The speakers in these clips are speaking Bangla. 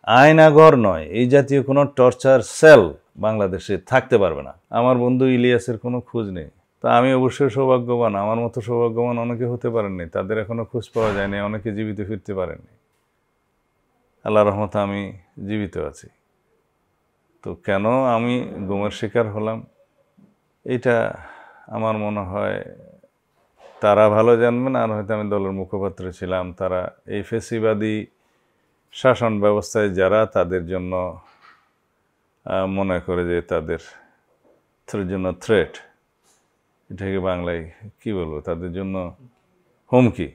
আয়নাঘর নয়, এই জাতীয় কোনো টর্চার সেল বাংলাদেশে থাকতে পারবে না। আমার বন্ধু ইলিয়াসের কোনো খোঁজ নেই। তা আমি অবশ্যই সৌভাগ্যবান, আমার মতো সৌভাগ্যবান অনেকে হতে পারেননি, তাদের এখনো খোঁজ পাওয়া যায়নি, অনেকে জীবিত ফিরতে পারেননি। আল্লাহর রহমতে আমি জীবিত আছি। তো কেন আমি গুমের শিকার হলাম, এটা আমার মনে হয় তারা ভালো জানবেন। আর হয়তো আমি দলের মুখপাত্র ছিলাম, তারা এই ফেসিবাদী শাসন ব্যবস্থায় যারা তাদের জন্য মনে করে যে তাদের জন্য থ্রেট, এটাকে বাংলায় কি বলবো, তাদের জন্য হুমকি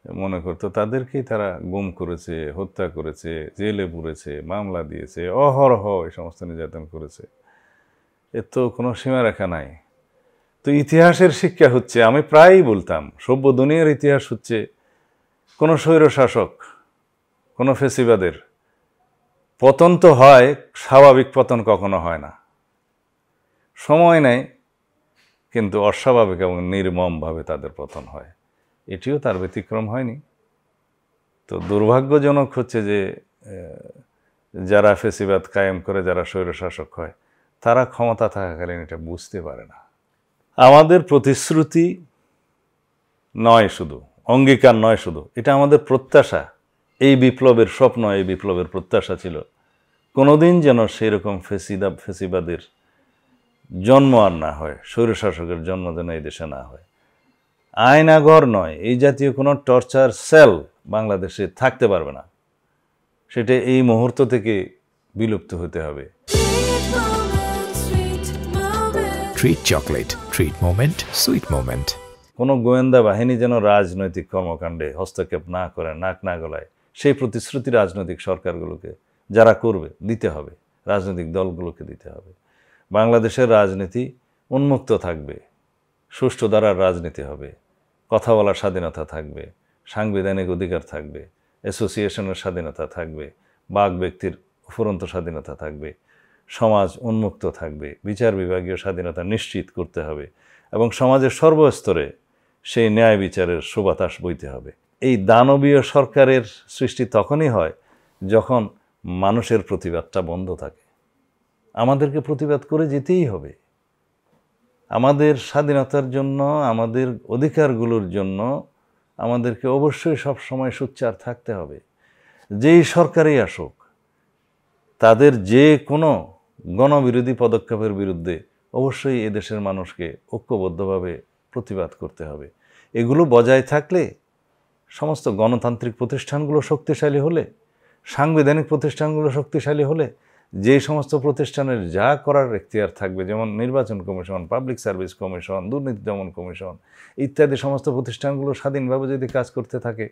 মনে করতো, তাদেরকেই তারা গুম করেছে, হত্যা করেছে, জেলে পুরেছে, মামলা দিয়েছে, অহরহ এই সমস্ত নির্যাতন করেছে। এর তো কোনো সীমারেখা নাই। তো ইতিহাসের শিক্ষা হচ্ছে, আমি প্রায়ই বলতাম, সভ্য দুনিয়ার ইতিহাস হচ্ছে কোনো স্বৈরশাসক, কোনো ফেসিবাদের পতন তো হয়, স্বাভাবিক পতন কখনো হয় না। সময় নেয়, কিন্তু অস্বাভাবিক এবং নির্মমভাবে তাদের পতন হয়। এটিও তার ব্যতিক্রম হয়নি। তো দুর্ভাগ্যজনক হচ্ছে যে যারা ফেসিবাদ কায়েম করে, যারা স্বৈরশাসক হয়, তারা ক্ষমতা থাকাকালীন এটা বুঝতে পারে না। আমাদের প্রতিশ্রুতি নয় শুধু, অঙ্গীকার নয় শুধু, এটা আমাদের প্রত্যাশা। এই বিপ্লবের স্বপ্ন, এই বিপ্লবের প্রত্যাশা ছিল কোনোদিন যেন সেরকম ফেসিবাদের জন্ম আর না হয়, স্বৈরশাসকের জন্ম যেন এই দেশে না হয়। আয়নাঘর নয়, এই জাতীয় কোনো টর্চার সেল বাংলাদেশে থাকতে পারবে না। সেটা এই মুহূর্ত থেকে বিলুপ্ত হতে হবে। Treat chocolate, treat moment, sweet moment. কোনো গোয়েন্দা বাহিনী যেন রাজনৈতিক কর্মকাণ্ডে হস্তক্ষেপ না করে, নাক না গলায়, সেই প্রতিশ্রুতি রাজনৈতিক সরকারগুলোকে যারা করবে দিতে হবে, রাজনৈতিক দলগুলোকে দিতে হবে। বাংলাদেশের রাজনীতি উন্মুক্ত থাকবে, সুষ্ঠু ধারার রাজনীতি হবে, কথা বলার স্বাধীনতা থাকবে, সাংবিধানিক অধিকার থাকবে, অ্যাসোসিয়েশনের স্বাধীনতা থাকবে, বাক ব্যক্তির ফুরন্ত স্বাধীনতা থাকবে, সমাজ উন্মুক্ত থাকবে, বিচার বিভাগীয় স্বাধীনতা নিশ্চিত করতে হবে এবং সমাজের সর্বস্তরে সেই ন্যায় বিচারের সুবাতাস বইতে হবে। এই দানবীয় সরকারের সৃষ্টি তখনই হয় যখন মানুষের প্রতিবাদটা বন্ধ থাকে। আমাদেরকে প্রতিবাদ করে যেতেই হবে। আমাদের স্বাধীনতার জন্য, আমাদের অধিকারগুলোর জন্য আমাদেরকে অবশ্যই সব সময় সোচ্চার থাকতে হবে। যেই সরকারই আসুক, তাদের যে কোনো গণবিরোধী পদক্ষেপের বিরুদ্ধে অবশ্যই এদেশের মানুষকে ঐক্যবদ্ধভাবে প্রতিবাদ করতে হবে। এগুলো বজায় থাকলে, সমস্ত গণতান্ত্রিক প্রতিষ্ঠানগুলো শক্তিশালী হলে, সাংবিধানিক প্রতিষ্ঠানগুলো শক্তিশালী হলে, যে সমস্ত প্রতিষ্ঠানের যা করার এখতিয়ার থাকবে, যেমন নির্বাচন কমিশন, পাবলিক সার্ভিস কমিশন, দুর্নীতি দমন কমিশন ইত্যাদি সমস্ত প্রতিষ্ঠানগুলো স্বাধীনভাবে যদি কাজ করতে থাকে,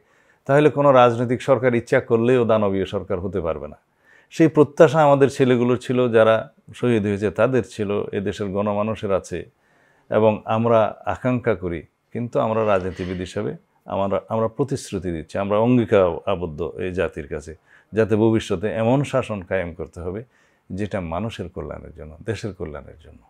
তাহলে কোনো রাজনৈতিক সরকার ইচ্ছা করলেও দানবীয় সরকার হতে পারবে না। সেই প্রত্যাশা আমাদের ছেলেগুলোর ছিল, যারা শহীদ হয়েছে তাদের ছিল, এদেশের গণমানুষের আছে এবং আমরা আকাঙ্ক্ষা করি। কিন্তু আমরা রাজনীতিবিদ হিসাবে আমরা প্রতিশ্রুতি দিচ্ছি, আমরা অঙ্গীকার আবদ্ধ এই জাতির কাছে, যাতে ভবিষ্যতে এমন শাসন কায়েম করতে হবে যেটা মানুষের কল্যাণের জন্য, দেশের কল্যাণের জন্য।